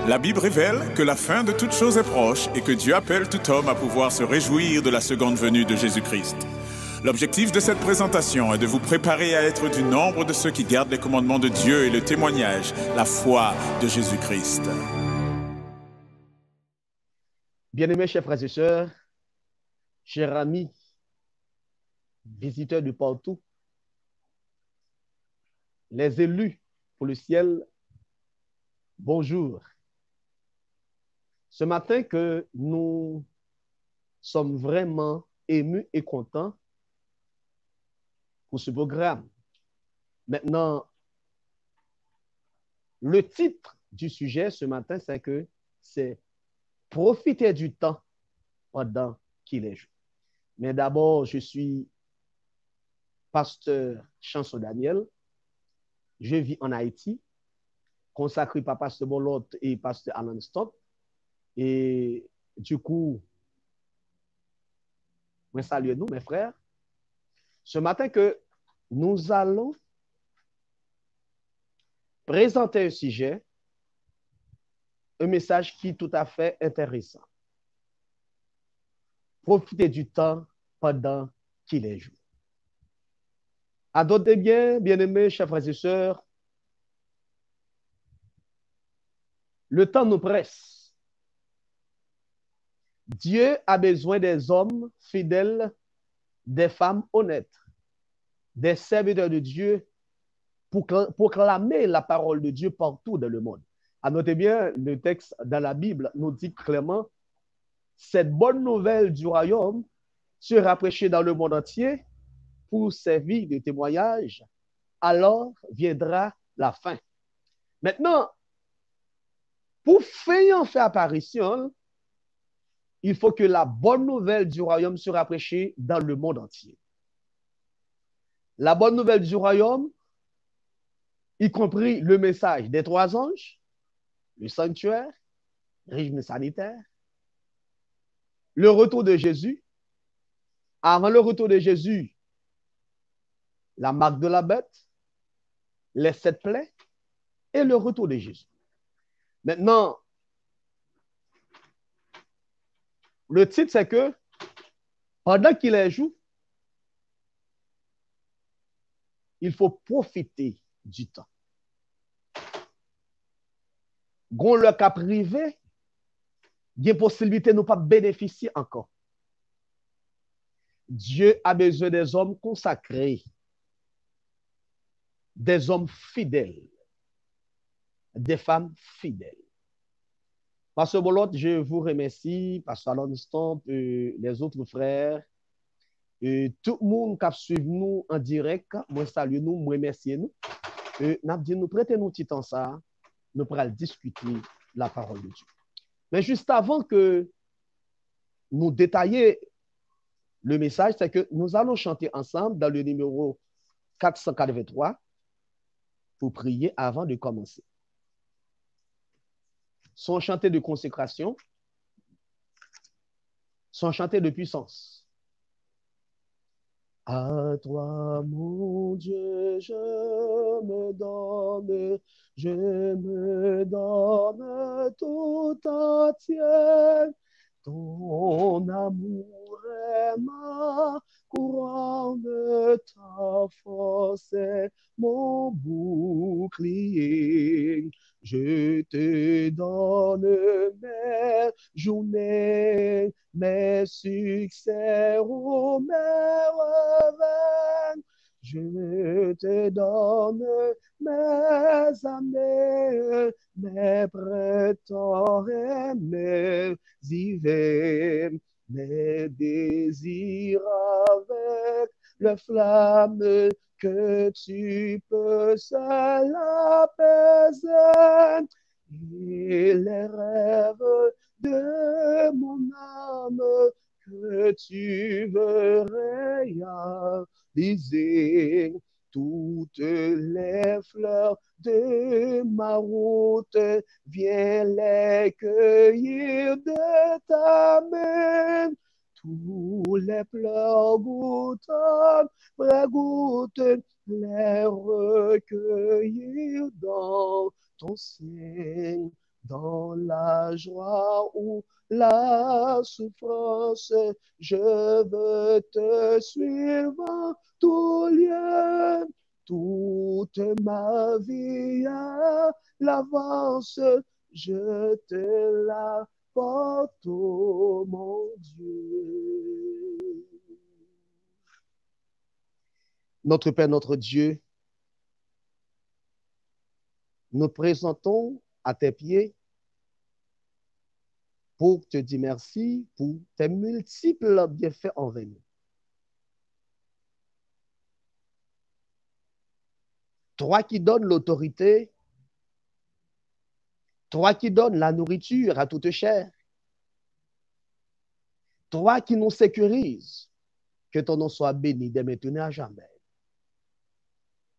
La Bible révèle que la fin de toute chose est proche et que Dieu appelle tout homme à pouvoir se réjouir de la seconde venue de Jésus-Christ. L'objectif de cette présentation est de vous préparer à être du nombre de ceux qui gardent les commandements de Dieu et le témoignage, la foi de Jésus-Christ. Bien-aimés chers frères et sœurs, chers amis, visiteurs de partout, les élus pour le ciel, bonjour. Ce matin que nous sommes vraiment émus et contents pour ce programme. Maintenant, le titre du sujet ce matin, c'est profiter du temps pendant qu'il est jour. Mais d'abord, je suis pasteur Chanson Daniel. Je vis en Haïti, consacré par pasteur Bolot et pasteur Alan Stott. Et du coup, je salue nous, mes frères. Ce matin que nous allons présenter un sujet, un message qui est tout à fait intéressant. Profitez du temps pendant qu'il est jour. Adoptez bien, bien-aimés, chers frères et sœurs, le temps nous presse. Dieu a besoin des hommes fidèles, des femmes honnêtes, des serviteurs de Dieu pour proclamer la parole de Dieu partout dans le monde. Notez bien, le texte dans la Bible nous dit clairement, cette bonne nouvelle du royaume sera prêchée dans le monde entier pour servir de témoignage, alors viendra la fin. Maintenant, pour faire apparition, il faut que la bonne nouvelle du royaume sera prêchée dans le monde entier. La bonne nouvelle du royaume, y compris le message des 3 anges, le sanctuaire, le régime sanitaire, le retour de Jésus. Avant le retour de Jésus, la marque de la bête, les 7 plaies et le retour de Jésus. Maintenant, le titre, c'est que pendant qu'il est jour, il faut profiter du temps. Gon le cas privé, il y a possibilité de ne pas bénéficier encore. Dieu a besoin des hommes consacrés, des hommes fidèles, des femmes fidèles. Pasteur Bolot, je vous remercie, Pasteur Alon Stott, les autres frères, tout le monde qui suit nous en direct, moi salue nous, moi remercie nous. Nous prêtez nous petit temps ça, nous pourrons discuter la parole de Dieu. Mais juste avant que nous détailler le message, c'est que nous allons chanter ensemble dans le numéro 483 pour prier avant de commencer. Son chanté de consécration, son chanté de puissance. À toi, mon Dieu, je me donne tout entier. Ton amour est ma couronne, ta force est mon bouclier. Je te donne mes journées, mes succès ou mes revers. Je te donne mes années, mes printemps et mes hivers, mes désirs avec la flamme que tu peux seul apaiser. Et les rêves de mon âme que tu veux réaliser. Toutes les fleurs de ma route, viens les cueillir de ta main. Tous les pleurs gouttes après gouttes, les recueillir dans ton sein, dans la joie ou la souffrance, je veux te suivre en tout lieu, toute ma vie à l'avance, je te la porte, oh mon Dieu. Notre Père, notre Dieu, nous présentons à tes pieds pour te dire merci pour tes multiples bienfaits envers nous. Toi qui donnes l'autorité, toi qui donnes la nourriture à toute chair, toi qui nous sécurises, que ton nom soit béni dès maintenant à jamais.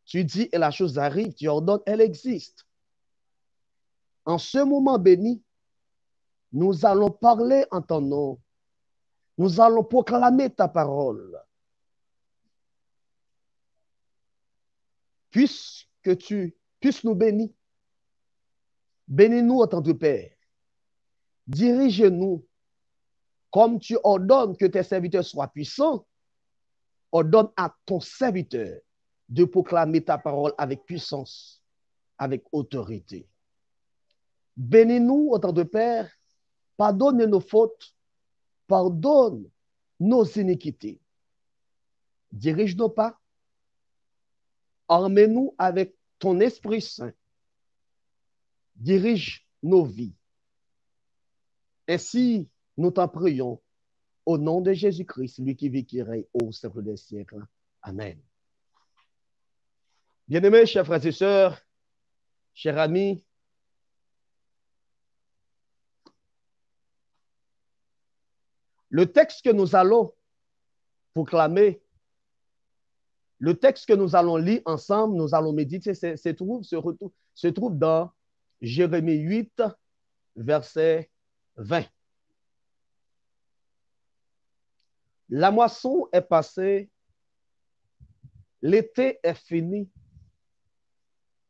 Tu dis et la chose arrive, tu ordonnes, elle existe. En ce moment béni, nous allons parler en ton nom. Nous allons proclamer ta parole. Puisque tu puisses nous bénir. Bénis-nous en tant que Père. Dirige-nous comme tu ordonnes que tes serviteurs soient puissants. Ordonne à ton serviteur de proclamer ta parole avec puissance, avec autorité. Bénis-nous en tant que Père. Pardonne nos fautes. Pardonne nos iniquités. Dirige nos pas. Armez-nous avec ton Esprit Saint. Dirige nos vies. Ainsi, nous t'en prions au nom de Jésus-Christ, lui qui vit, qui règne au siècle des siècles. Amen. Bien-aimés, chers frères et sœurs, chers amis, le texte que nous allons proclamer, le texte que nous allons lire ensemble, nous allons méditer, se trouve dans Jérémie 8, verset 20. La moisson est passée, l'été est fini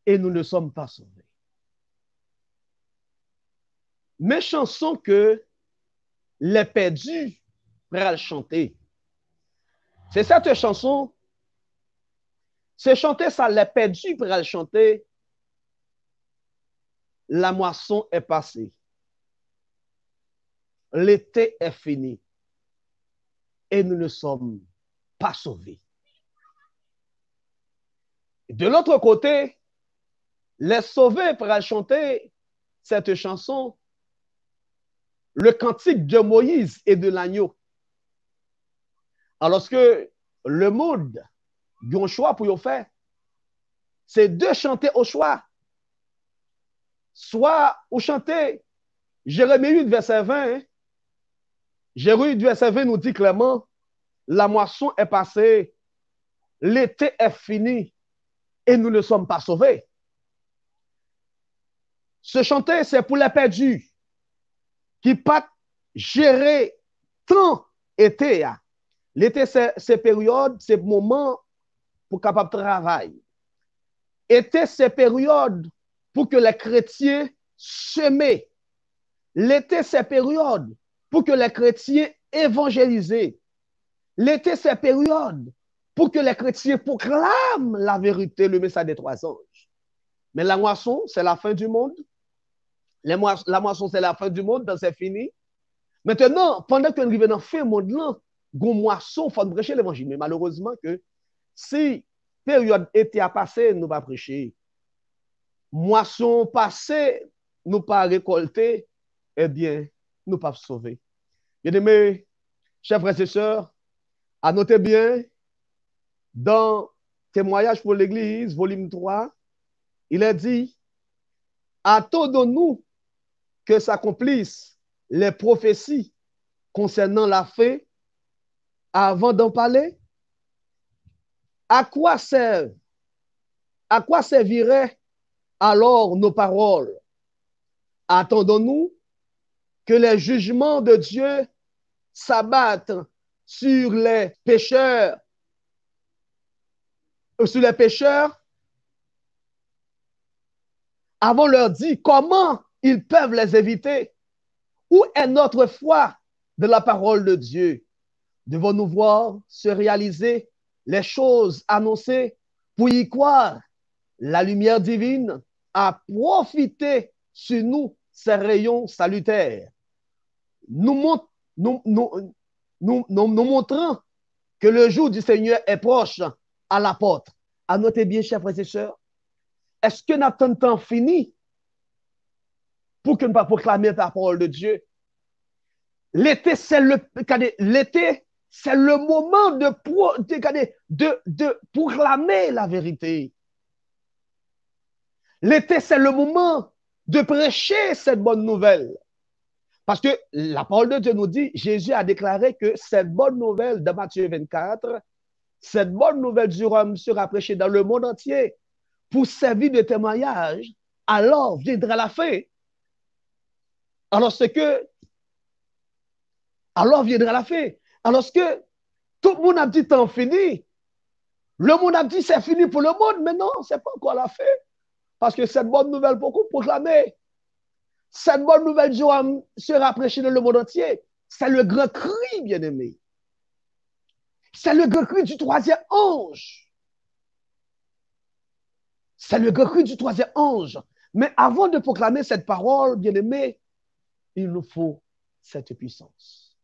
et nous ne sommes pas sauvés. Mes chansons que les perdus pourraient chanter, c'est cette chanson, c'est chanter ça, les perdus pourraient chanter. La moisson est passée. L'été est fini. Et nous ne sommes pas sauvés. De l'autre côté, les sauvés pourraient chanter cette chanson, le cantique de Moïse et de l'agneau. Alors que le monde a un choix pour y faire, c'est de chanter au choix. Soit ou chanter Jérémie 8, verset 20. Jérémie 8, verset 20 nous dit clairement, la moisson est passée, l'été est fini et nous ne sommes pas sauvés. Ce chanter, c'est pour les perdus qui pas gérer tant été. L'été, c'est période, c'est moment pour capable travailler. Été, c'est période pour que les chrétiens sèment. L'été, c'est période pour que les chrétiens évangélisent. L'été, c'est période pour que les chrétiens proclament la vérité, le message des trois anges. Mais la moisson, c'est la fin du monde. La moisson, c'est la fin du monde, donc c'est fini. Maintenant, pendant qu'on arrive dans la fin du monde, là, gon moisson, il faut prêcher l'évangile. Mais malheureusement, que si période été à passer, nous pas prêcher. Moisson passée, nous pas récolter, eh bien, nous pas sauver. Bien-aimés, chers frères et sœurs, à noter bien, dans Témoignage pour l'Église, volume 3, il est dit, attendons-nous que s'accomplissent les prophéties concernant la fin avant d'en parler. À quoi serviraient alors nos paroles? Attendons-nous que les jugements de Dieu s'abattent sur les pécheurs, avant leur dire comment ils peuvent les éviter. Où est notre foi de la parole de Dieu? Devons-nous voir se réaliser les choses annoncées pour y croire? La lumière divine a profité sur nous ses rayons salutaires, nous montrant que le jour du Seigneur est proche à la porte. À noter bien, chers frères et sœurs, est-ce que notre temps fini pour que nous pas proclamer la parole de Dieu? L'été, c'est le moment de proclamer la vérité. L'été, c'est le moment de prêcher cette bonne nouvelle. Parce que la parole de Dieu nous dit, Jésus a déclaré que cette bonne nouvelle de Matthieu 24, cette bonne nouvelle du royaume sera prêchée dans le monde entier pour servir de témoignage. Alors viendra la fin. Alors viendra la fin. Alors que tout le monde a dit temps fini. Le monde a dit c'est fini pour le monde, mais non, ce n'est pas encore la fin. Parce que cette bonne nouvelle, beaucoup proclamée, cette bonne nouvelle du royaume sera prêchée dans le monde entier. C'est le grand cri, bien-aimé. C'est le grand cri du troisième ange. C'est le grand cri du troisième ange. Mais avant de proclamer cette parole, bien-aimé, il nous faut cette puissance.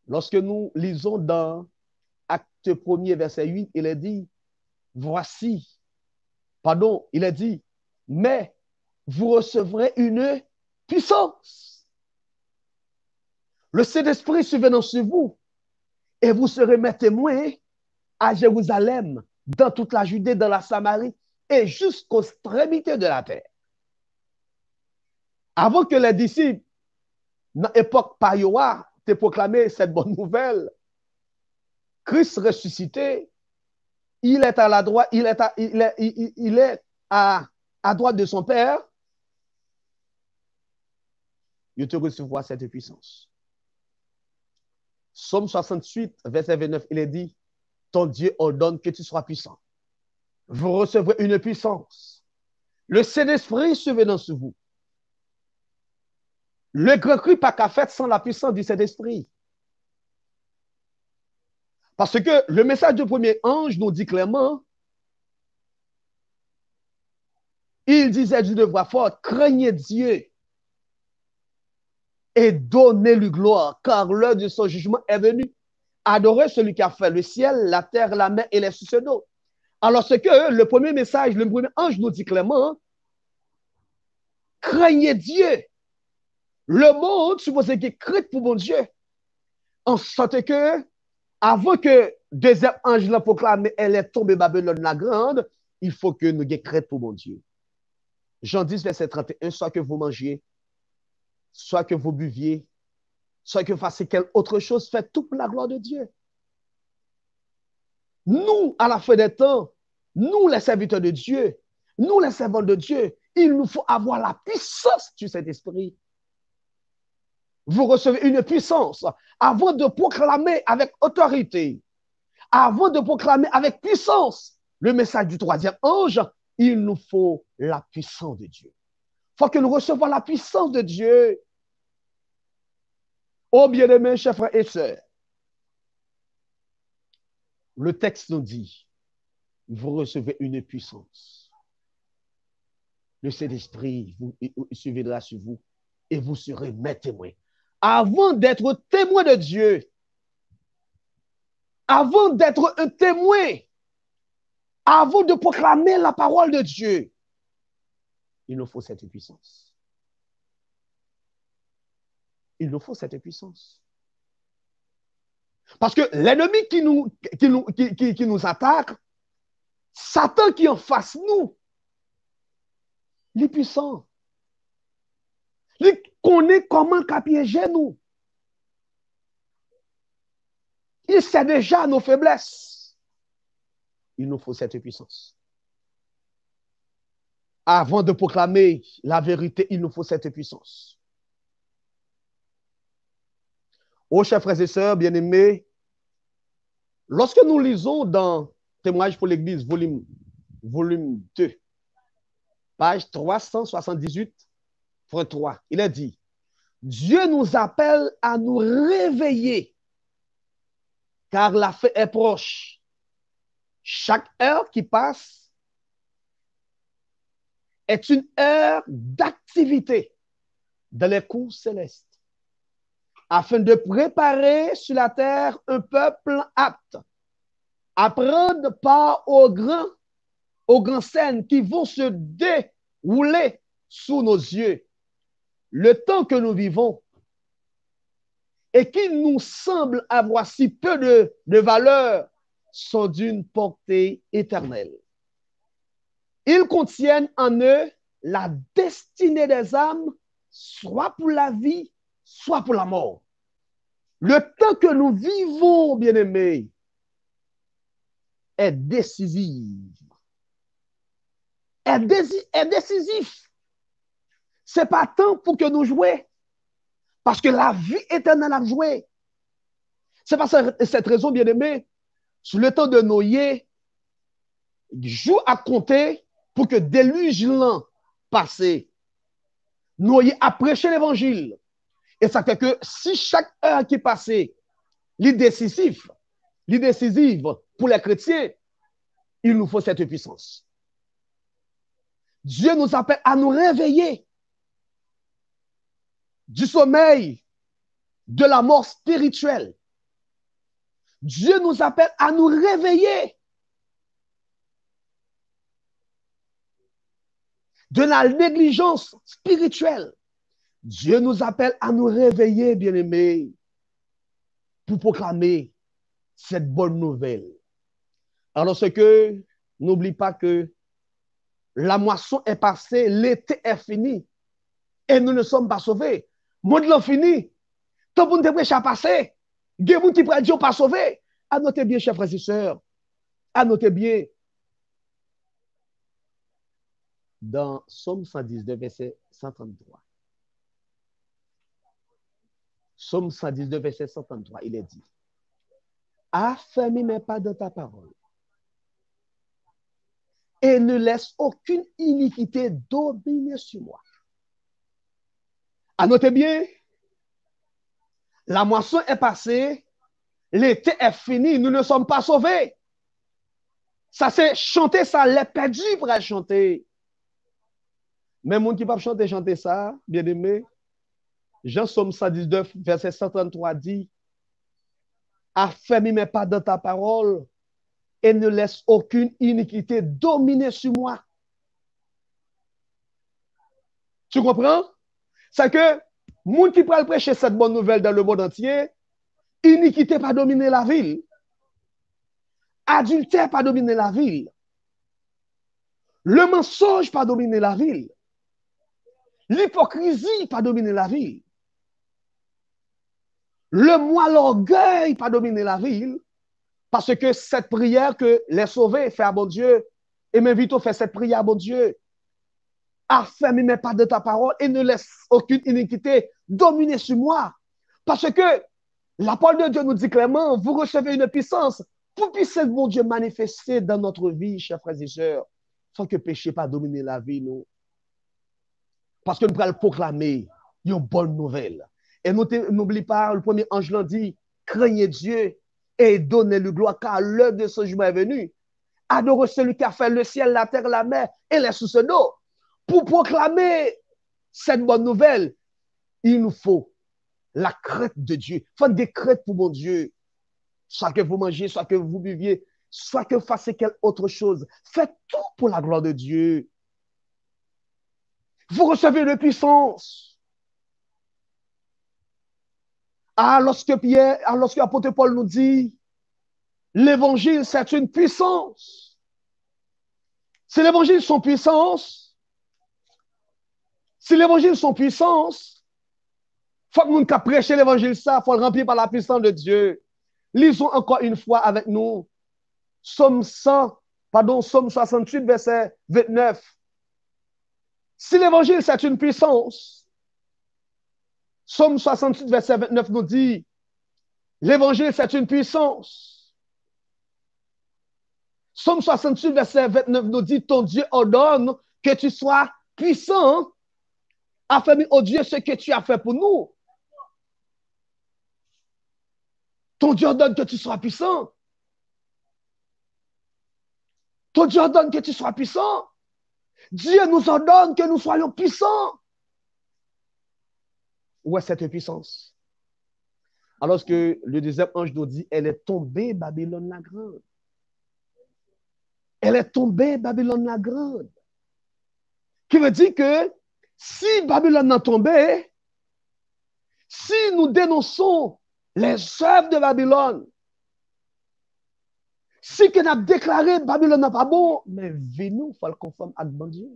Lorsque nous lisons dans Acte 1er, verset 8, il est dit, il est dit, mais vous recevrez une puissance. Le Saint-Esprit survenant sur vous, et vous serez mes témoins à Jérusalem, dans toute la Judée, dans la Samarie, et jusqu'aux extrémités de la terre. Avant que les disciples, dans l'époque Payoa, aient proclamé cette bonne nouvelle, Christ ressuscité, il est à la droite, il est à droite de son Père. Il te recevra cette puissance. Psaume 68, verset 29, il est dit, ton Dieu ordonne que tu sois puissant. Vous recevrez une puissance. Le Saint-Esprit survenant sur vous. Le grand cri pas qu'à faire sans la puissance du Saint-Esprit. Parce que le message du premier ange nous dit clairement, il disait d'une voix forte, craignez Dieu et donnez-lui gloire, car l'heure de son jugement est venue. Adorez celui qui a fait le ciel, la terre, la mer et les sources d'eau. Alors, ce que le premier message, le premier ange nous dit clairement, craignez Dieu. Le monde supposé qu'il craint pour mon Dieu. En sorte que, avant que deuxième ange l'a proclamé, elle est tombée Babylone la grande, il faut que nous ayons crainte pour mon Dieu. Jean 10, verset 31, soit que vous mangiez, soit que vous buviez, soit que vous fassiez quelque autre chose, faites tout pour la gloire de Dieu. Nous, à la fin des temps, nous les serviteurs de Dieu, nous les servants de Dieu, il nous faut avoir la puissance du Saint-Esprit. Vous recevez une puissance avant de proclamer avec autorité, avant de proclamer avec puissance le message du troisième ange, il nous faut la puissance de Dieu. Il faut que nous recevions la puissance de Dieu. Oh bien-aimés, chers frères et sœurs, le texte nous dit, vous recevez une puissance. Le Saint-Esprit surviendra sur vous et vous serez mes témoins. Avant d'être témoin de Dieu, avant d'être un témoin, avant de proclamer la parole de Dieu, il nous faut cette puissance. Il nous faut cette puissance. Parce que l'ennemi qui nous attaque, Satan qui en face nous, il est puissant. Il connaît comment piéger nous. Il sait déjà nos faiblesses. Il nous faut cette puissance. Avant de proclamer la vérité, il nous faut cette puissance. Oh, chers frères et sœurs bien-aimés, lorsque nous lisons dans Témoignage pour l'Église, volume 2, page 378, 33, il a dit, Dieu nous appelle à nous réveiller, car la fin est proche. Chaque heure qui passe est une heure d'activité dans les cours célestes, afin de préparer sur la terre un peuple apte à prendre part aux grandes scènes qui vont se dérouler sous nos yeux. Le temps que nous vivons et qui nous semble avoir si peu de valeur sont d'une portée éternelle. Ils contiennent en eux la destinée des âmes, soit pour la vie, soit pour la mort. Le temps que nous vivons, bien-aimés, est décisif. Est décisif. Ce n'est pas temps pour que nous jouions, parce que la vie éternelle a joué. C'est par cette raison, bien-aimés, sur le temps de Noé, joue à compter pour que déluge l'an passé. Noé a prêché l'évangile. Et ça fait que si chaque heure qui passait, l'idécisive pour les chrétiens, il nous faut cette puissance. Dieu nous appelle à nous réveiller du sommeil, de la mort spirituelle. Dieu nous appelle à nous réveiller de la négligence spirituelle. Dieu nous appelle à nous réveiller, bien-aimés, pour proclamer cette bonne nouvelle. Alors, ce que, n'oublie pas que la moisson est passée, l'été est fini, et nous ne sommes pas sauvés. Le monde est fini. Tant pour nous prêcher à passer, il y a des gens qui prennent Dieu pas sauvé. Annotez bien, chers frères et sœurs. Annotez bien. Dans Psaume 119, verset 133. Psaume 119, verset 133, il est dit, affermis mes pas dans ta parole et ne laisse aucune iniquité dominer sur moi. Annotez bien, la moisson est passée, l'été est fini, nous ne sommes pas sauvés. Ça c'est chanter ça, les perdus pour chanter. Mais mon qui ne peut pas chanter ça, bien aimé, Jean Somme 119, verset 133 dit, affermis mes pas dans ta parole et ne laisse aucune iniquité dominer sur moi. Tu comprends? C'est que, moun qui peut prêcher cette bonne nouvelle dans le monde entier, iniquité pas dominer la ville. Adultère pas dominer la ville. Le mensonge pas dominer la ville. L'hypocrisie pas dominer la ville. Le moi, l'orgueil pas dominer la ville. Parce que cette prière que les sauvés fait à bon Dieu, et m'invite à faire cette prière à bon Dieu, affermis mes pas de ta parole et ne laisse aucune iniquité dominer sur moi. Parce que la parole de Dieu nous dit clairement, vous recevez une puissance pour puisser mon Dieu manifester dans notre vie, chers frères et sœurs, sans que le péché pas dominer la vie, nous. Parce que nous allons proclamer une bonne nouvelle. Et n'oublie pas, le premier ange l'a dit, craignez Dieu et donnez-lui gloire, car l'heure de ce jour est venue. Adorez celui qui a fait le ciel, la terre, la mer et les sources d'eau. Pour proclamer cette bonne nouvelle, il nous faut la crainte de Dieu. Faites des craintes pour mon Dieu. Soit que vous mangez, soit que vous buviez, soit que vous fassiez quelque autre chose. Faites tout pour la gloire de Dieu. Vous recevez une puissance. Lorsque l'apôtre Paul nous dit, l'évangile, c'est une puissance. Si l'évangile son puissance, il faut que nous prêchions l'évangile, ça, il faut le remplir par la puissance de Dieu. Lisons encore une fois avec nous Psaume 68, verset 29. Si l'évangile, c'est une puissance, Psaume 68, verset 29 nous dit, l'évangile, c'est une puissance. Psaume 68, verset 29 nous dit, ton Dieu ordonne que tu sois puissant affermis, oh Dieu, ce que tu as fait pour nous. Ton Dieu ordonne que tu sois puissant. Ton Dieu ordonne que tu sois puissant. Dieu nous ordonne que nous soyons puissants. Où est cette puissance? Alors que le deuxième ange nous dit, elle est tombée, Babylone la grande. Elle est tombée, Babylone la grande. Qui veut dire que si Babylone n'a tombé, si nous dénonçons les œuvres de Babylone, si que nous avons déclaré Babylone n'est pas bon, mais venez, il faut le conforme avec bon Dieu.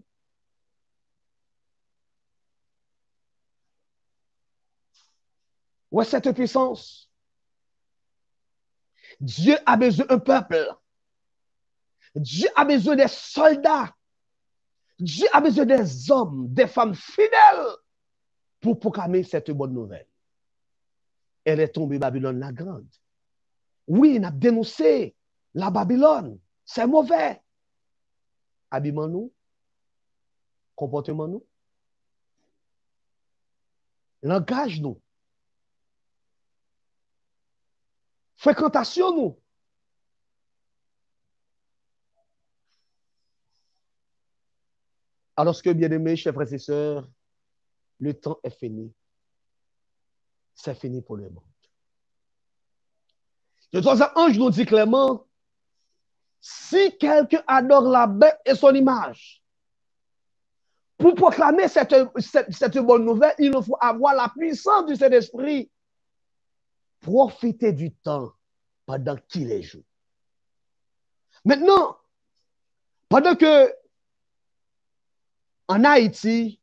Où est cette puissance? Dieu a besoin d'un peuple. Dieu a besoin des soldats. Dieu a besoin des hommes, des femmes fidèles pour proclamer cette bonne nouvelle. Elle est tombée, Babylone la grande. Oui, on a dénoncé la Babylone. C'est mauvais. Habillement-nous, comportement-nous, langage-nous, fréquentation-nous. Alors que, bien-aimés, chers frères et sœurs, le temps est fini. C'est fini pour le monde. Le troisième ange nous dit clairement, si quelqu'un adore la bête et son image, pour proclamer cette bonne nouvelle, il nous faut avoir la puissance du Saint-Esprit. Profiter du temps pendant qu'il est jour. Maintenant, pendant que en Haïti,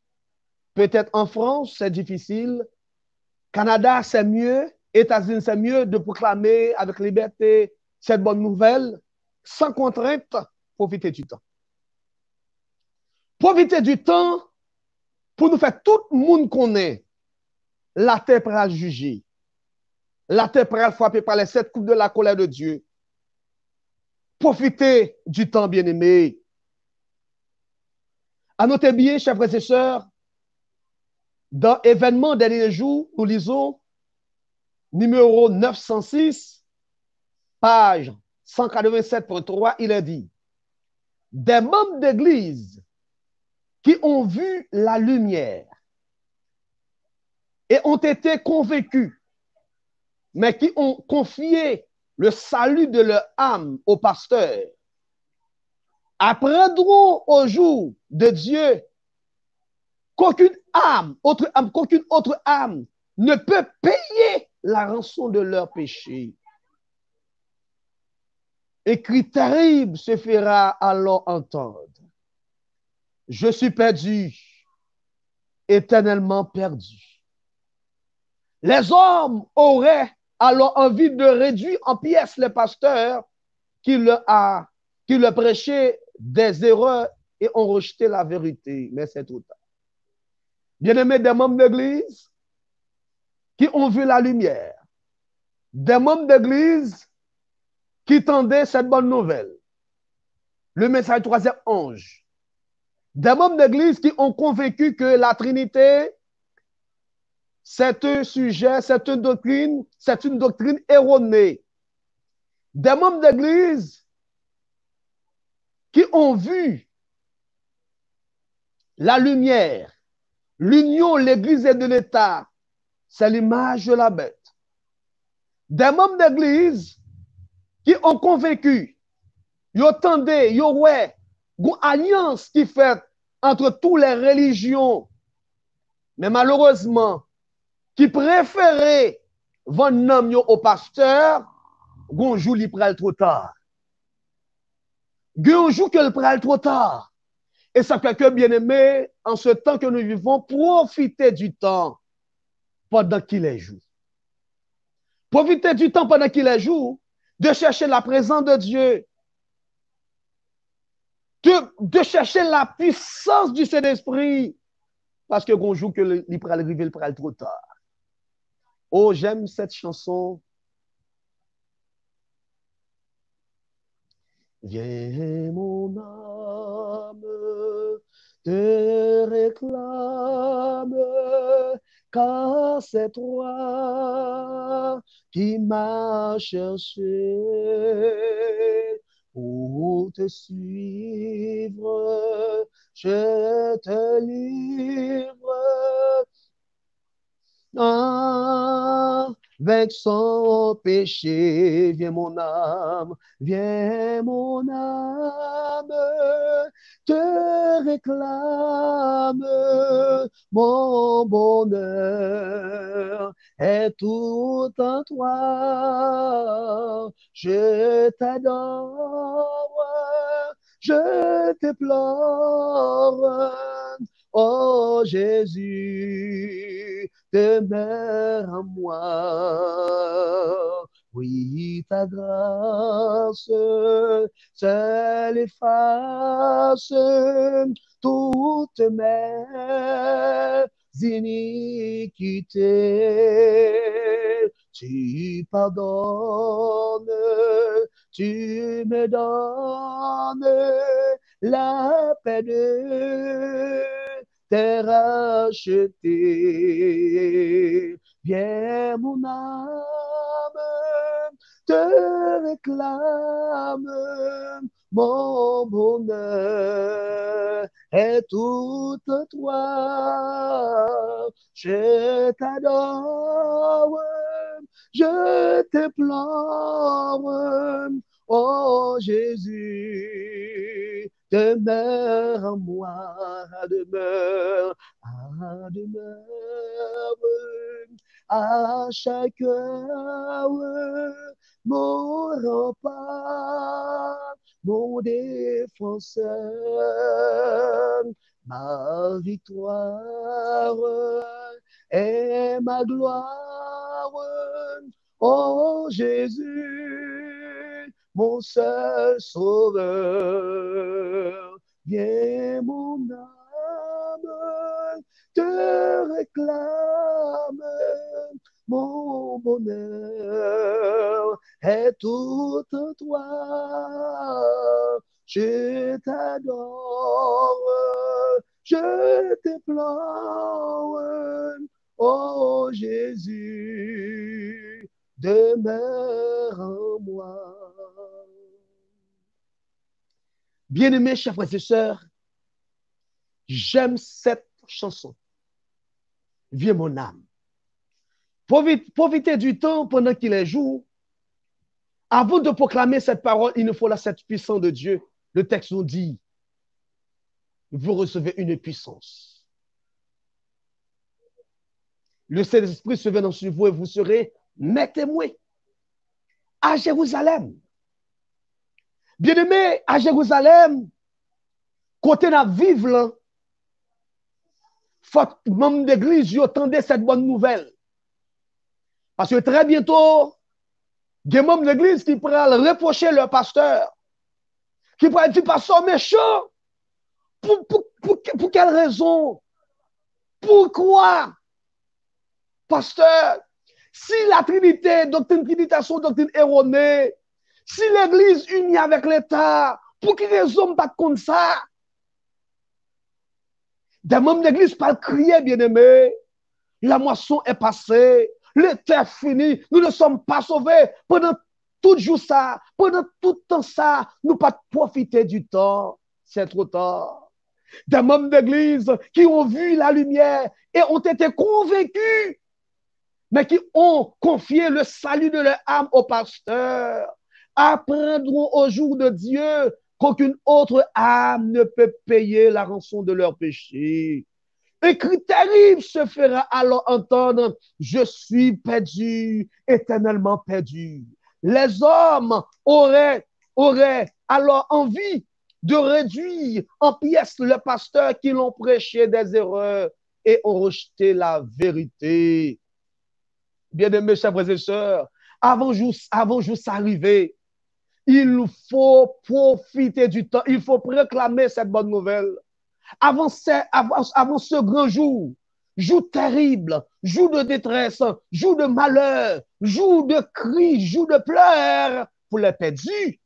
peut-être en France, c'est difficile, Canada, c'est mieux, États-Unis, c'est mieux de proclamer avec liberté cette bonne nouvelle, sans contrainte, profiter du temps. Profiter du temps pour nous faire tout le monde connaître la terre pour la juger. La terre pour la frapper par les 7 coups de la colère de Dieu. Profitez du temps, bien-aimé. À noter bien, chers frères et sœurs, dans Événements des derniers jours, nous lisons numéro 906, page 187.3, il est dit, des membres d'église qui ont vu la lumière et ont été convaincus, mais qui ont confié le salut de leur âme au pasteur, apprendront au jour de Dieu qu'aucune autre âme ne peut payer la rançon de leur péché. Et cri terrible se fera alors entendre. Je suis perdu, éternellement perdu. Les hommes auraient alors envie de réduire en pièces les pasteurs qui leur prêchaient des erreurs et ont rejeté la vérité. Mais c'est trop tard. Bien-aimés, des membres d'église qui ont vu la lumière, des membres d'église qui tendaient cette bonne nouvelle, le message du troisième ange, des membres d'église qui ont convaincu que la Trinité, c'est un sujet, c'est une doctrine erronée. Des membres d'église qui ont vu la lumière, l'union, l'église et de l'État, c'est l'image de la bête. Des membres d'église qui ont convaincu, ils entendaient, ils ouais, une alliance qui fait entre toutes les religions, mais malheureusement, qui préférait vendre nom au pasteur, un jour il prend trop tard. Un jour qu'il prend trop tard. Et ça fait que, bien aimé, en ce temps que nous vivons, profitez du temps pendant qu'il est jour. Profitez du temps pendant qu'il est jour, de chercher la présence de Dieu, de chercher la puissance du Saint-Esprit, parce que un jour que il prend arriver, il prend trop tard. Oh, j'aime cette chanson. Viens mon âme, te réclame, car c'est toi qui m'as cherché pour te suivre. Je te livre avec son péché. Viens mon âme, te réclame, mon bonheur est tout en toi. Je t'adore, je t'implore, oh Jésus, demeure en moi. Oui, ta grâce, seule efface toutes mes iniquités. Tu pardonnes, tu me donnes la paix de t'es racheté. Viens mon âme, te réclame, mon bonheur est tout en toi. Je t'adore, je t'implore, oh Jésus, demeure en moi, demeure, demeure à chaque heure, mon rempart, mon défenseur, ma victoire et ma gloire, oh Jésus, mon seul sauveur. Viens mon âme, te réclame, mon bonheur est tout en toi. Je t'adore, je t'implore, oh Jésus, demeure en moi. Bien-aimés, chers frères et sœurs, j'aime cette chanson. Viens mon âme. Profitez du temps pendant qu'il est jour. Avant de proclamer cette parole, il nous faut cette puissance de Dieu. Le texte nous dit, vous recevez une puissance. Le Saint-Esprit se venant sur vous et vous serez mes témoins à Jérusalem. Bien-aimés, à Jérusalem, côté la vivre là, faut que membres d'église y attendent cette bonne nouvelle. Parce que très bientôt, il y a des membres d'église qui pourraient reprocher leur pasteur, qui pourraient dire pasteur méchant. Pour quelle raison? Pourquoi? Pasteur, si la Trinité, doctrine trinitation, doctrine erronée, si l'église unie avec l'État, pour quelle raison pas comme ça? Des membres d'église pas crier, bien-aimé. La moisson est passée, le temps est fini, nous ne sommes pas sauvés. Pendant tout jour ça, pendant tout temps ça, nous pas profiter du temps. C'est trop tard. Des membres d'église qui ont vu la lumière et ont été convaincus, mais qui ont confié le salut de leur âme au pasteur, apprendront au jour de Dieu qu'aucune autre âme ne peut payer la rançon de leur péché. Un cri terrible se fera alors entendre, je suis perdu, éternellement perdu. Les hommes auraient alors envie de réduire en pièces le pasteur qui l'ont prêché des erreurs et ont rejeté la vérité. Bien-aimés, chers frères et sœurs, avant juste arriver, il nous faut profiter du temps, il faut proclamer cette bonne nouvelle. Avant ce grand jour, jour terrible, jour de détresse, jour de malheur, jour de cris, jour de pleurs, pour les perdus,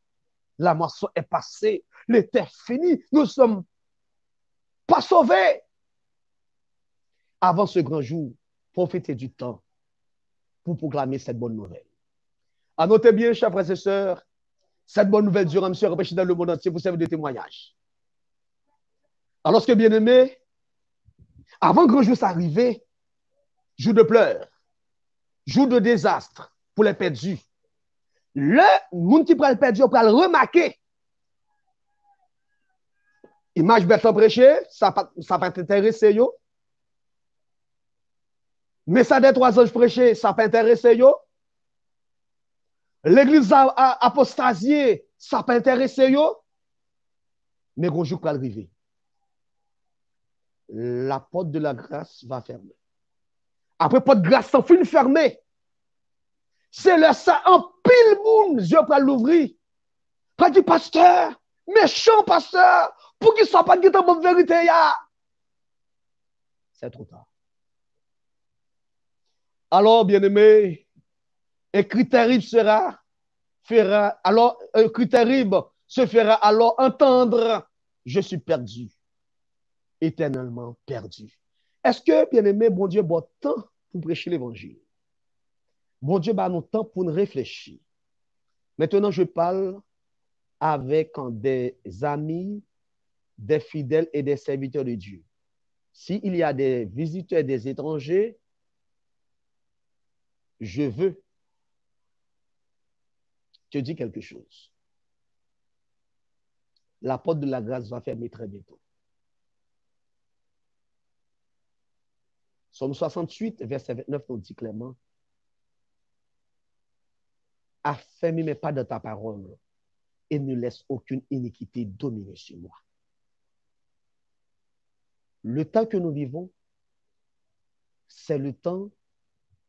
la moisson est passée, l'été est fini, nous sommes pas sauvés. Avant ce grand jour, profitez du temps pour proclamer cette bonne nouvelle. À noter bien, chers frères et sœurs, cette bonne nouvelle durant M. repêché dans le monde entier pour servir de témoignage. Alors que, bien aimé, avant que le grand jour s'arrive, jour de pleurs, jour de désastre pour les perdus, le monde qui prend le perdu, on peut le remarquer. Image bête prêcher, ça va t'intéresser, yo. Mais ça des 3 anges prêcher, ça peut intéresser, yo. L'église apostasiée, ça peut intéresser, yo. Mais gros jour va arriver. La porte de la grâce va fermer. Après, porte de grâce sans fin fermée. C'est le ça en pile monde, Dieu va l'ouvrir. Pas du pasteur, méchant pasteur, pour qu'il ne soit pas de bonne vérité. C'est trop tard. Alors, bien-aimé, un cri terrible se fera alors entendre, je suis perdu, éternellement perdu. Est-ce que, bien-aimé, bon Dieu, bon temps pour prêcher l'évangile? Bon Dieu, bah, nous temps pour nous réfléchir. Maintenant, je parle avec des amis, des fidèles et des serviteurs de Dieu. S'il y a des visiteurs et des étrangers, je veux te dire quelque chose. La porte de la grâce va fermer très bientôt. Somme 68, verset 29, nous dit clairement, affermis mes pas dans ta parole et ne laisse aucune iniquité dominer sur moi. Le temps que nous vivons, c'est le temps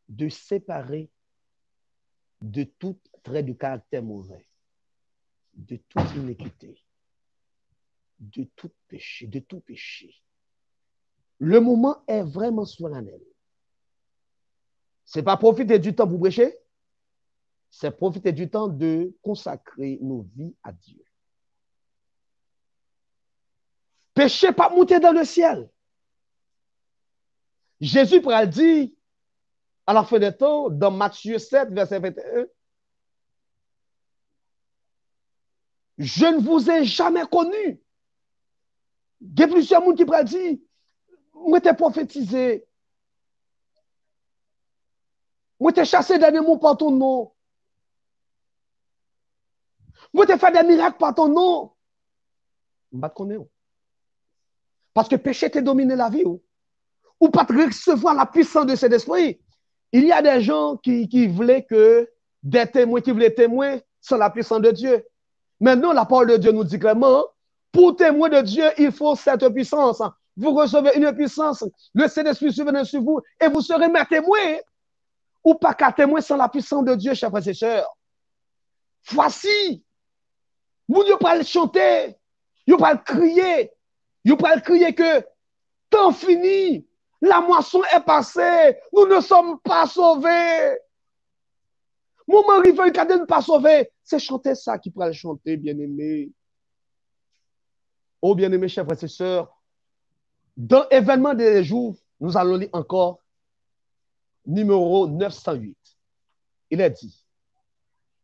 de séparer de tout trait de caractère mauvais, de toute iniquité, de tout péché, de tout péché. Le moment est vraiment solennel. Ce n'est pas profiter du temps pour prêcher, c'est profiter du temps de consacrer nos vies à Dieu. Péché pas monter dans le ciel. Jésus pourra dire à la fin des temps, dans Matthieu 7, verset 21, je ne vous ai jamais connu. Il y a plusieurs personnes qui pourra dire, moi t'ai prophétisé, moi t'ai chassé des démons par ton nom, moi t'ai fait des miracles par ton nom. Je ne connais pas. Parce que péché t'a dominé la vie. Ou pas recevoir la puissance de cet esprit. Il y a des gens qui voulaient que des témoins qui voulaient témoins sans la puissance de Dieu. Maintenant, la parole de Dieu nous dit clairement, pour témoin de Dieu, il faut cette puissance. Vous recevez une puissance, le Saint-Esprit survient sur vous et vous serez mes témoins. Ou pas qu'à témoin sans la puissance de Dieu, chers frères et sœurs. Voici, vous ne pouvez pas chanter, vous ne pouvez pas crier, vous ne pouvez pas crier que temps fini. La moisson est passée. Nous ne sommes pas sauvés. Moment arrivé, il ne peut pas sauver. C'est chanter ça qui pourra le chanter, bien-aimé. Oh, bien-aimé, chers frères et sœurs, dans l'événement des jours, nous allons lire encore numéro 908. Il est dit,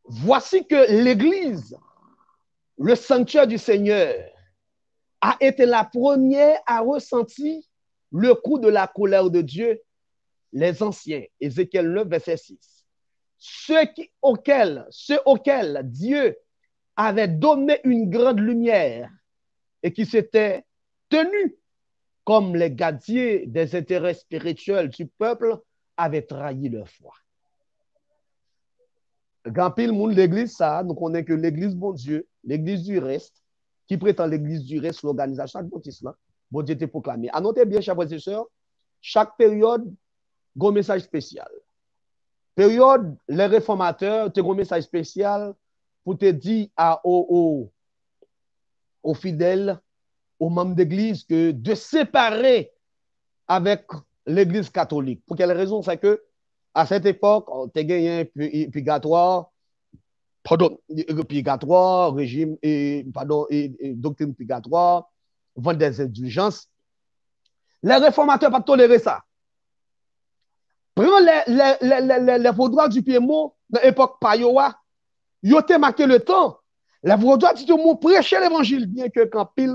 voici que l'Église, le sanctuaire du Seigneur, a été la première à ressentir le coup de la colère de Dieu, les anciens, Ézéchiel 9, verset 6. Ceux auxquels Dieu avait donné une grande lumière et qui s'étaient tenus comme les gardiens des intérêts spirituels du peuple avaient trahi leur foi. Quand pile monde l'église, ça, nous connaissons que l'église, bon Dieu, l'église du reste, qui prétend l'église du reste, l'organisation adventiste là, bon Dieu te proclamé. À noter bien, chers frères et sœurs, chaque période, a un message spécial. Période, les réformateurs, tu as un message spécial pour te dire aux fidèles, aux membres d'église, que de séparer avec l'église catholique. Pour quelle raison? C'est que à cette époque, tu as gagné un purgatoire, régime, doctrine purgatoire, vente des indulgences. Les réformateurs pas tolérer ça. Prends les vaudois du Piémont dans l'époque Payowa, ils ont marqué le temps. Les vaudois du Piémont prêchaient l'évangile, bien que quand pile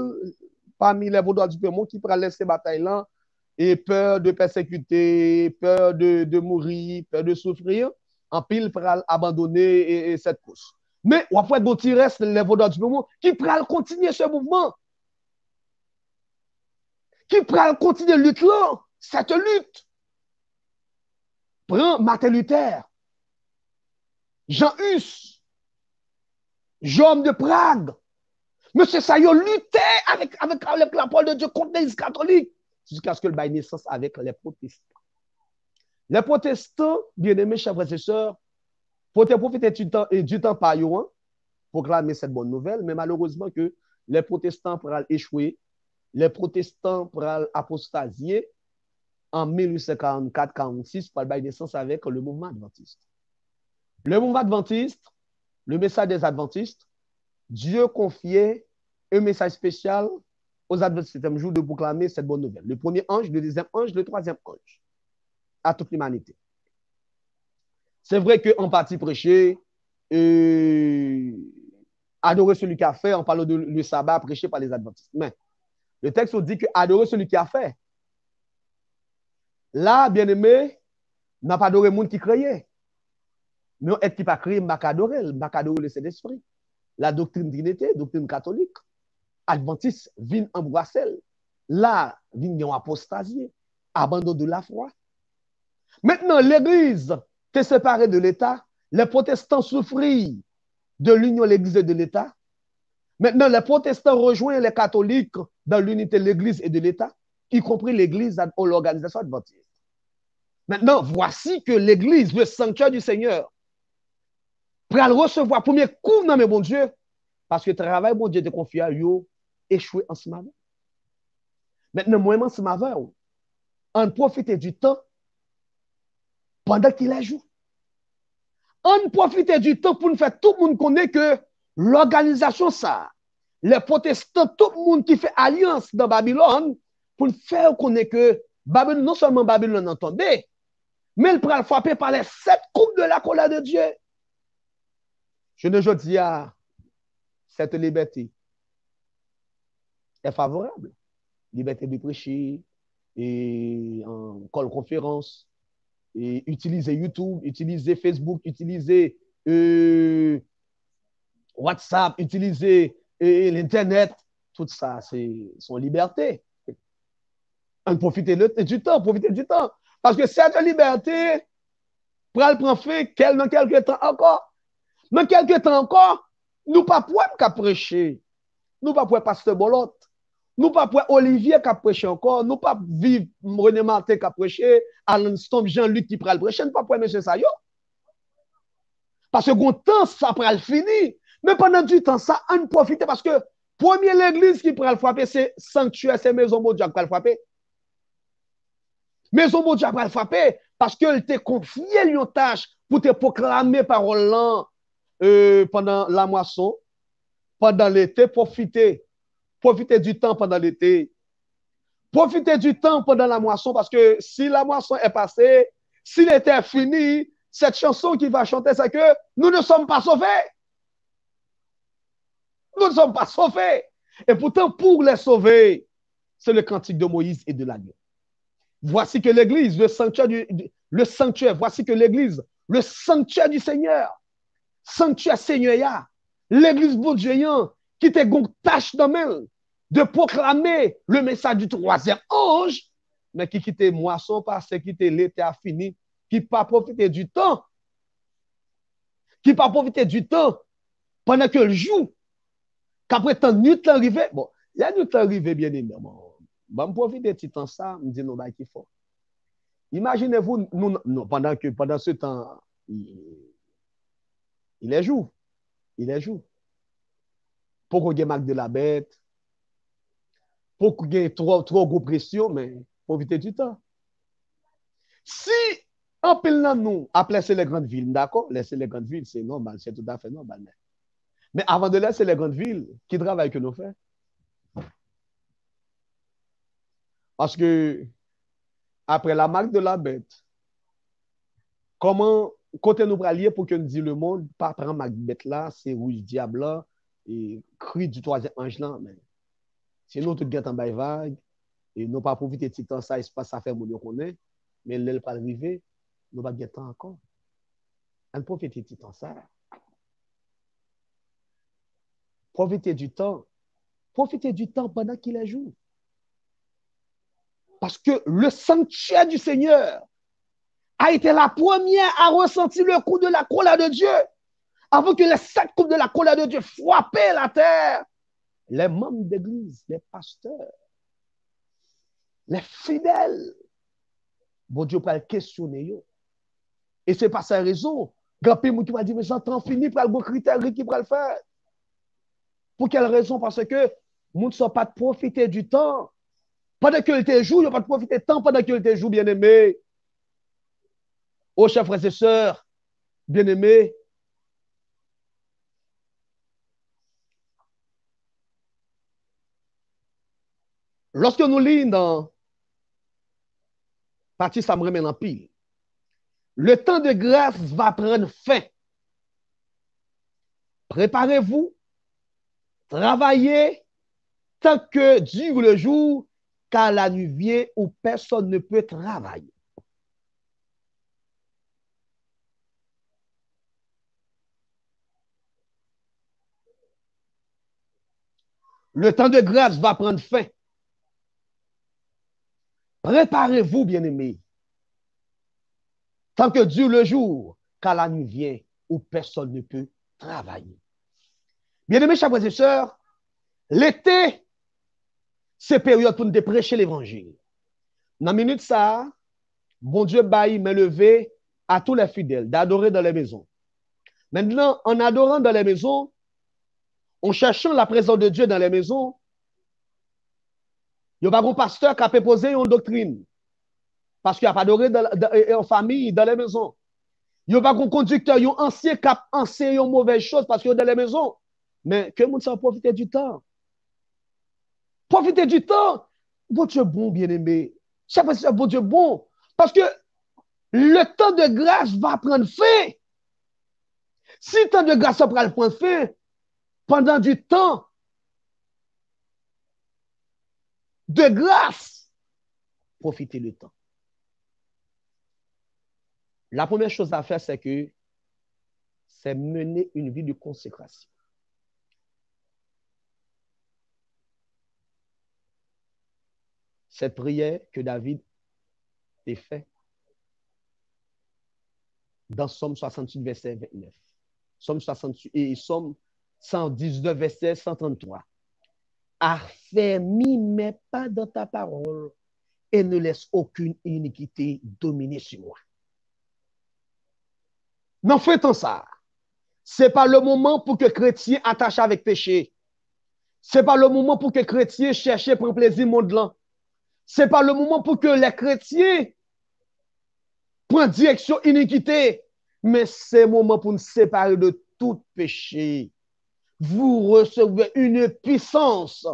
parmi les vaudois du Piémont qui prennent ces batailles-là, et peur de persécuter, peur de mourir, peur de souffrir, en pile pour abandonner cette course. Mais après, il reste les vaudois du Piémont qui prennent continuer ce mouvement, qui prennent continuer lutte là, cette lutte. Prends Martin Luther, Jean Hus, Jean de Prague. Monsieur Sayo luttait avec la parole de Dieu contre l'Église catholique jusqu'à ce que le bail naissance avec les protestants. Les protestants, bien-aimés, chers frères et sœurs, pour profiter du temps par eux, pour clamer cette bonne nouvelle, mais malheureusement que les protestants pourraient échouer, les protestants pourraient apostasier en 1844-46 par le bail naissance avec le mouvement adventiste. Le mouvement adventiste, le message des adventistes, Dieu confiait un message spécial aux adventistes le jour de proclamer cette bonne nouvelle. Le premier ange, le deuxième ange, le troisième ange à toute l'humanité. C'est vrai qu'en partie prêché, adorer celui qui a fait, en parlant de le sabbat prêché par les adventistes. Mais le texte dit que adorer celui qui a fait. Là, bien aimé, n'a pas adoré le monde qui créait. Mais être qui pas créé, m'a adoré le Saint-Esprit. La doctrine trinité, doctrine catholique, adventiste vient embrasser. Là, vient apostasie, abandon de la foi. Maintenant, l'Église est séparée de l'État. Les protestants souffrent de l'union de l'Église et de l'État. Maintenant, les protestants rejoignent les catholiques dans l'unité de l'Église et de l'État, y compris l'Église ou l'organisation adventiste. Maintenant, voici que l'Église, le sanctuaire du Seigneur, pour recevoir premier coup dans mes bon Dieu, parce que le travail, bon Dieu, te confie à eux, échoué en ce moment. Maintenant, moi, en ce moment, on profite du temps pendant qu'il a joué. On profite du temps pour nous faire tout le monde connaît que l'organisation, ça, les protestants, tout le monde qui fait alliance dans Babylone, pour faire connaître que Babylone, non seulement Babylone entendait, mais il pourra le frapper par les 7 coupes de la colère de Dieu. Je ne dis à cette liberté est favorable. Liberté de prêcher, et en call conférence, et utiliser YouTube, utiliser Facebook, utiliser WhatsApp, utiliser l'Internet. Tout ça, c'est son liberté. On profite du temps, profiter du temps. Parce que cette liberté, pral prend fait dans quelques temps encore. Dans quelques temps encore, nous ne pouvons pas prêcher. Nous ne pouvons pas pasteur Bolotte. Nous ne pouvons pas Olivier qui a prêché encore. Nous ne pouvons pas vivre René Martin qui a prêché, Alain Stomp, Jean-Luc qui pral prêcher. Nous ne pouvons pas M. Sayo. Parce que le temps, ça pral fini. Mais pendant du temps, ça, on profite parce que première l'église qui pral frapper, c'est sanctuaire, c'est maison de Dieu qui pral frapper. Maison de Dieu pral frapper parce qu'elle t'a confié une tâche pour te proclamer parole là pendant la moisson, pendant l'été, profiter du temps pendant l'été. Profitez du temps pendant la moisson parce que si la moisson est passée, si l'été est fini, cette chanson qui va chanter, c'est que nous ne sommes pas sauvés. Nous ne sommes pas sauvés. Et pourtant, pour les sauver, c'est le cantique de Moïse et de l'agneau. Voici que l'église, le sanctuaire, voici que l'église, le sanctuaire du Seigneur, sanctuaire Seigneur, l'église Boudjéan, qui te gon tâche dans main de proclamer le message du troisième ange, mais qui quitte moisson parce que quitte l'été a fini, qui pas profiter du temps, pendant que le jour, qu'après tant de nuit arrivé, bon, il y a nuit arrivé bien évidemment. Bon, me profiter de temps ça, me dire non, bah, qu'il faut. Imaginez-vous, nous, pendant ce temps, il est jour. Pour qu'on ait marque de la bête, pour qu'on ait trop gros pression, mais profiter du temps. Si, en pile nous, à laisser les grandes villes, d'accord? Laisser les grandes villes, c'est normal, c'est tout à fait normal. Mais avant de laisser les grandes villes, qui travaille que nous faisons? Parce que après la marque de la bête, comment côté nous pralier pour que nous dit le monde, pas prendre marque bête là, c'est rouge diable là, et cri du troisième ange là, mais sinon tout est en bas vague, et nous pas profiter de temps ça, espace ça fait mon connaît, mais l'aile pas arriver, nous pas bien temps encore. On profiter de temps ça. Profiter du temps. Profitez du temps pendant qu'il est jour. Parce que le sanctuaire du Seigneur a été la première à ressentir le coup de la colère de Dieu. Avant que les 7 coups de la colère de Dieu frappaient la terre, les membres d'église, les pasteurs, les fidèles, bon Dieu peut questionner. Et c'est pas sa raison. Grand Père qui m'a dit, mais j'entends fini pour le bon critère qui peut le faire. Pour quelle raison? Parce que nous ne sommes pas de profiter du temps. Pendant qu'il était jour, il n'y a pas de profiter du temps pendant qu'il était jour, bien-aimé. Oh, chers frères et sœurs, bien-aimés, lorsque nous lisons dans partie ça me remet en pile, le temps de grâce va prendre fin. Préparez-vous, travaillez tant que dure le jour, car la nuit vient où personne ne peut travailler. Le temps de grâce va prendre fin. Préparez-vous, bien-aimés, tant que dure le jour, car la nuit vient où personne ne peut travailler. Bien-aimés, chers frères et sœurs, l'été, c'est période pour nous prêcher l'évangile. Dans la minute ça, bon Dieu baille main levée à tous les fidèles d'adorer dans les maisons. Maintenant, en adorant dans les maisons, en cherchant la présence de Dieu dans les maisons, il n'y a pas un pasteur qui a proposé une doctrine. Parce qu'il n'y a pas adoré en famille, dans les maisons. Il n'y a pas un conducteur, un ancien qui a enseigné une mauvaise chose parce qu'il est dans les maisons. Mais que le monde s'en profite du temps. Profitez du temps. Bon Dieu bon, bien-aimé. Chaque fois, bon Dieu bon. Parce que le temps de grâce va prendre fin. Si le temps de grâce va prendre fin, pendant du temps de grâce, profitez le temps. La première chose à faire, c'est mener une vie de consécration. Cette prière que David a faite dans Somme 68, verset 29. Somme 68 et Somme 119, verset 133. Affermis mes pas dans ta parole et ne laisse aucune iniquité dominer sur moi. Non, faites ça. Ce n'est pas le moment pour que chrétien attache avec péché. Ce n'est pas le moment pour que chrétien cherche pour plaisir monde-là. Ce n'est pas le moment pour que les chrétiens prennent direction iniquité. Mais c'est le moment pour nous séparer de tout péché. Vous recevez une puissance.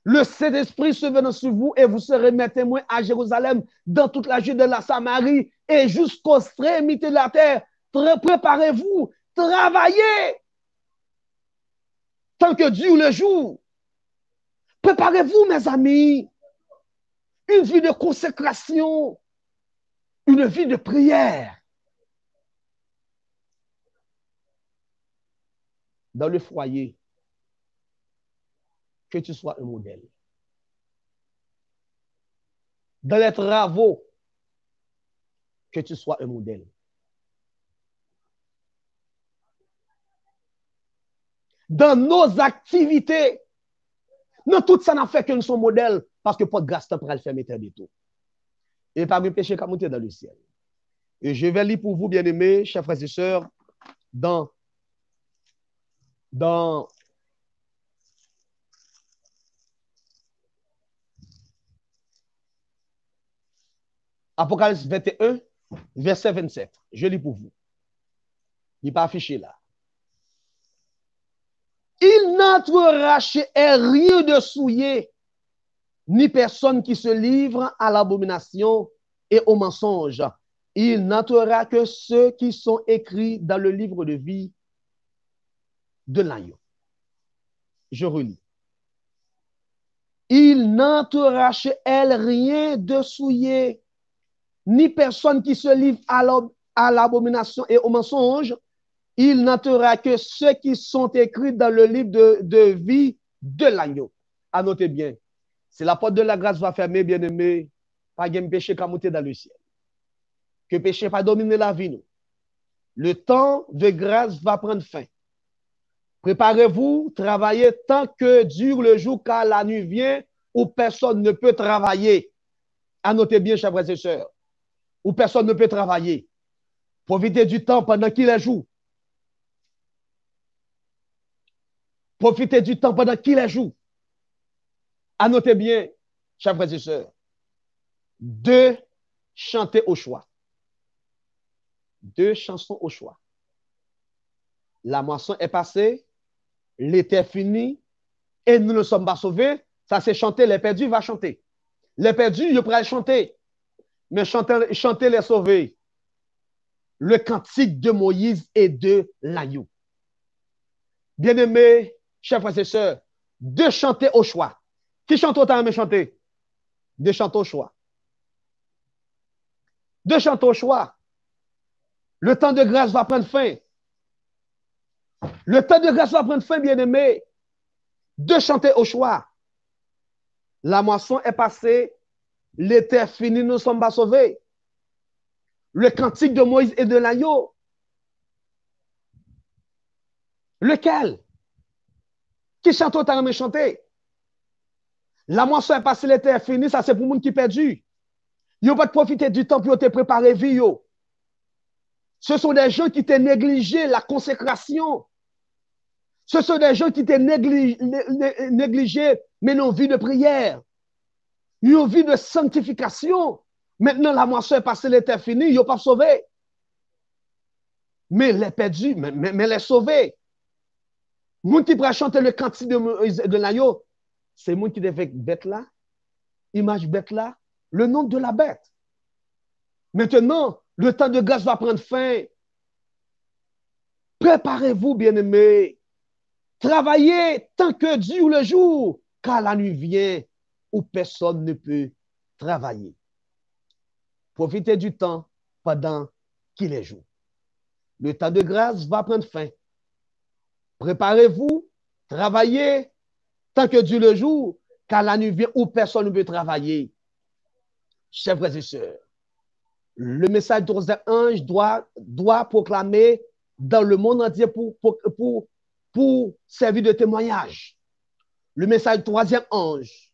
Le Saint-Esprit se venant sur vous et vous serez mes témoins à Jérusalem, dans toute la Judée de la Samarie et jusqu'aux extrémités de la terre. Préparez-vous, travaillez tant que dure le jour. Préparez-vous, mes amis, une vie de consécration, une vie de prière. Dans le foyer, que tu sois un modèle. Dans les travaux, que tu sois un modèle. Dans nos activités, non, tout ça n'a fait que nous sommes modèles parce que pas de grâce pour le faire mettre de tout. Et pas de péché qu'à monter dans le ciel. Et je vais lire pour vous, bien-aimés, chers frères et sœurs, dans Apocalypse 21, verset 27. Je lis pour vous. Il n'est pas affiché là. Il n'entrera chez rien de souillé ni personne qui se livre à l'abomination et au mensonge. Il n'entrera que ceux qui sont écrits dans le livre de vie de l'agneau. Je relis. Il n'entrera chez elle rien de souillé, ni personne qui se livre à l'abomination et au mensonge. Il n'entrera que ceux qui sont écrits dans le livre de vie de l'agneau. Annotez bien, si la porte de la grâce va fermer, bien-aimé, pas de péché qui monter dans le ciel. Que péché pas dominer la vie, nous. Le temps de grâce va prendre fin. Préparez-vous, travaillez tant que dure le jour, car la nuit vient où personne ne peut travailler. Annotez bien, chers frères et sœurs, où personne ne peut travailler. Profitez du temps pendant qu'il est jour. Profitez du temps pendant qu'il est jour. Annotez bien, chers frères et sœurs, deux chanter au choix. Deux chansons au choix. La moisson est passée, l'été est fini, et nous ne sommes pas sauvés. Ça, c'est chanter, les perdus va chanter. Les perdus, ils pourraient chanter. Mais chanter les sauvés. Le cantique de Moïse et de l'agneau. Bien-aimés, chers frères et sœurs, de chanter au choix. Qui chante autant mais chanter? De chanter au choix. De chanter au choix. Le temps de grâce va prendre fin. Le temps de grâce va prendre fin, bien-aimés. De chanter au choix. La moisson est passée, l'été est fini, nous ne sommes pas sauvés. Le cantique de Moïse et de l'agneau. Lequel? Qui chante autant mais chanter? La moisson est passée, l'été est fini, ça c'est pour les gens qui perdu. Ils n'ont pas profité du temps pour te préparer vie. Ce sont des gens qui t'ont négligé la consécration. Ce sont des gens qui t'ont négligé, mais non vie de prière. Ils ont vie de sanctification. Maintenant, la moisson est passée, l'été est fini, ils n'ont pas sauvé. Mais les perdus, mais les sauvés. Les gens qui pourraient chanter le cantique de l'agneau, c'est les gens qui devaient bête là, image bête là, le nom de la bête. Maintenant, le temps de grâce va prendre fin. Préparez-vous, bien-aimés. Travaillez tant que dure le jour, car la nuit vient où personne ne peut travailler. Profitez du temps pendant qu'il est jour. Le temps de grâce va prendre fin. Préparez-vous, travaillez tant que dure le jour, car la nuit vient où personne ne peut travailler. Chers frères et sœurs, le message du troisième ange doit proclamer dans le monde entier pour servir de témoignage. Le message du troisième ange.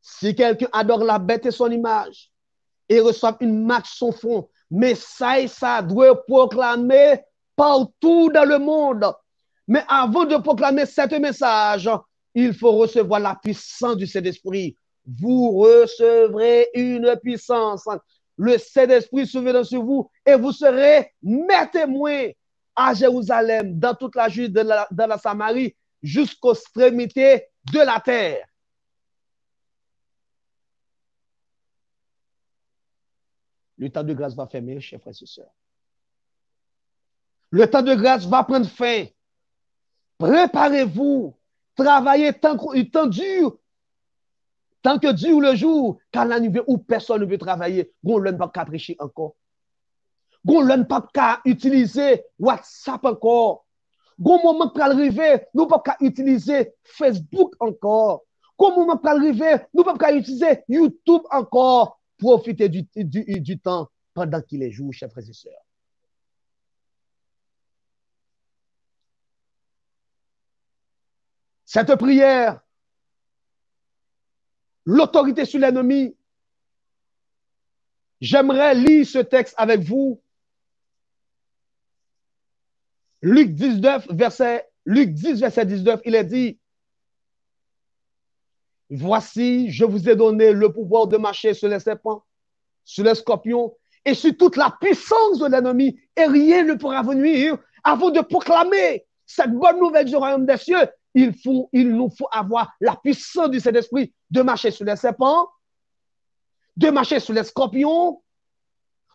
Si quelqu'un adore la bête et son image et reçoit une marque sur son front, mais ça doit proclamer partout dans le monde. Mais avant de proclamer ce message, il faut recevoir la puissance du Saint-Esprit. Vous recevrez une puissance. Le Saint-Esprit se verra sur vous et vous serez mes témoins à Jérusalem, dans toute la Judée, dans la Samarie, jusqu'aux extrémités de la terre. Le temps de grâce va fermer, chers frères et sœurs. Le temps de grâce va prendre fin. Préparez-vous. Travaillez tant que dure le jour, car la nuit où personne ne veut travailler. On ne peut pas capricher encore. On ne peut pas utiliser WhatsApp encore. On moment pour arriver, nous ne pouvons pas utiliser Facebook encore. Au moment pour arriver, nous ne pouvons pas utiliser YouTube encore. Profitez du temps pendant qu'il est jour, chers frères et sœurs. Cette prière, l'autorité sur l'ennemi, j'aimerais lire ce texte avec vous. Luc 10, verset 19, il est dit, voici, je vous ai donné le pouvoir de marcher sur les serpents, sur les scorpions et sur toute la puissance de l'ennemi, et rien ne pourra venir. Avant de proclamer cette bonne nouvelle du royaume des cieux, il nous faut avoir la puissance du Saint-Esprit, de marcher sur les serpents, de marcher sur les scorpions,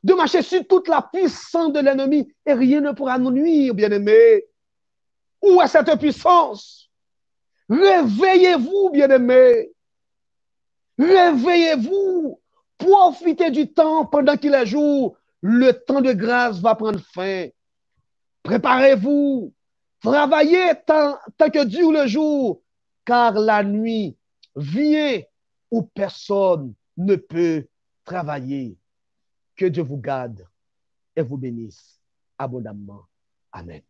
de marcher sur toute la puissance de l'ennemi, et rien ne pourra nous nuire, bien-aimés. Où est cette puissance? Réveillez-vous, bien-aimés. Réveillez-vous. Profitez du temps pendant qu'il est jour. Le temps de grâce va prendre fin. Préparez-vous. Travaillez tant que dure le jour, car la nuit vient où personne ne peut travailler. Que Dieu vous garde et vous bénisse abondamment. Amen.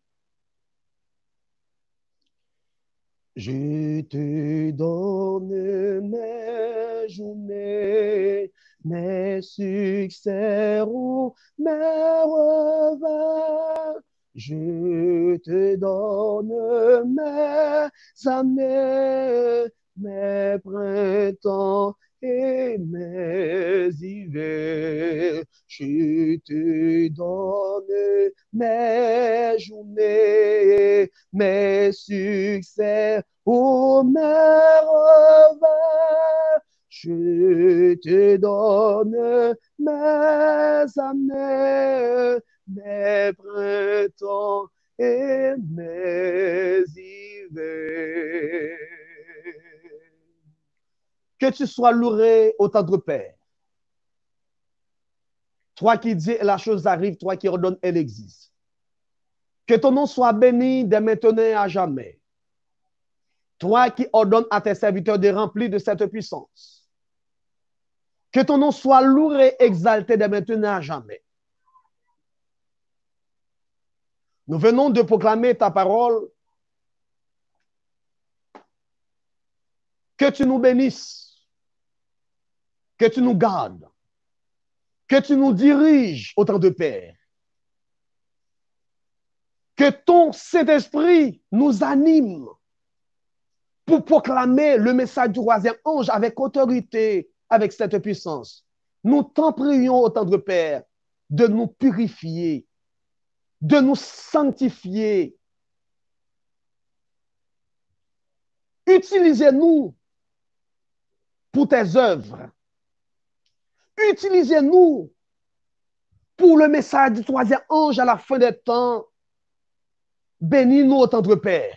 Je te donne mes journées, mes succès ou mes revers. Je te donne mes années, mes printemps et mes hivers. Je te donne mes journées, mes succès ou mes revers. Je te donne mes années, mes printemps et mes hivers. Que tu sois loué au Tendre Père. Toi qui dis la chose arrive, toi qui ordonnes, elle existe. Que ton nom soit béni dès maintenant et à jamais. Toi qui ordonnes à tes serviteurs de remplir de cette puissance. Que ton nom soit loué et exalté dès maintenant et à jamais. Nous venons de proclamer ta parole. Que tu nous bénisses. Que tu nous gardes. Que tu nous diriges au Tendre Père. Que ton Saint-Esprit nous anime pour proclamer le message du troisième ange avec autorité, avec cette puissance. Nous t'en prions au Tendre Père de nous purifier, de nous sanctifier. Utilisez-nous pour tes œuvres. Utilisez-nous pour le message du troisième ange à la fin des temps. Bénis-nous au Tendre Père.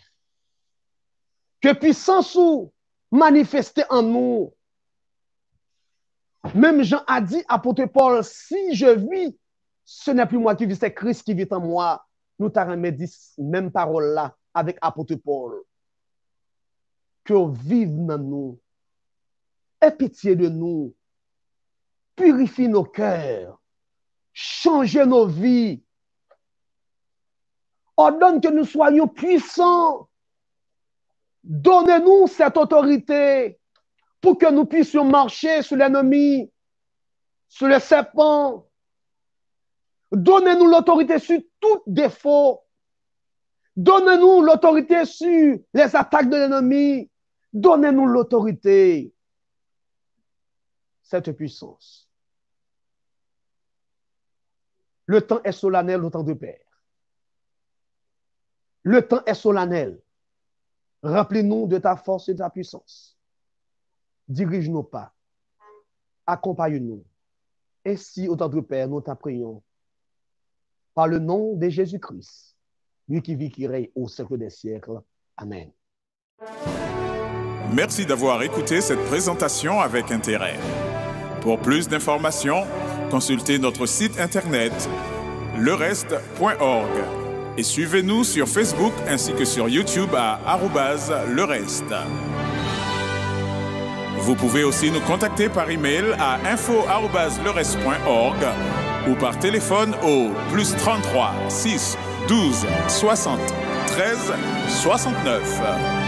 Que puissance manifester en nous. Même Jean a dit, apôtre Paul, si je vis, ce n'est plus moi qui vis, c'est Christ qui vit en moi. Nous t'avons dit même parole là avec apôtre Paul. Que vive dans nous. Aie pitié de nous. Purifie nos cœurs. Change nos vies. Ordonne que nous soyons puissants. Donnez-nous cette autorité pour que nous puissions marcher sur l'ennemi, sur les serpents. Donnez-nous l'autorité sur tout défaut. Donnez-nous l'autorité sur les attaques de l'ennemi. Donnez-nous l'autorité. Cette puissance. Le temps est solennel au Tendre Père. Le temps est solennel. Remplis-nous de ta force et de ta puissance. Dirige nos pas. Accompagne-nous. Ainsi, au Tendre Père, nous t'en prions. Par le nom de Jésus-Christ, lui qui vit, qui règne au siècle des siècles. Amen. Merci d'avoir écouté cette présentation avec intérêt. Pour plus d'informations, consultez notre site internet lereste.org et suivez-nous sur Facebook ainsi que sur YouTube à @lereste. Vous pouvez aussi nous contacter par email à info@lereste.org ou par téléphone au +33 6 12 60 13 69.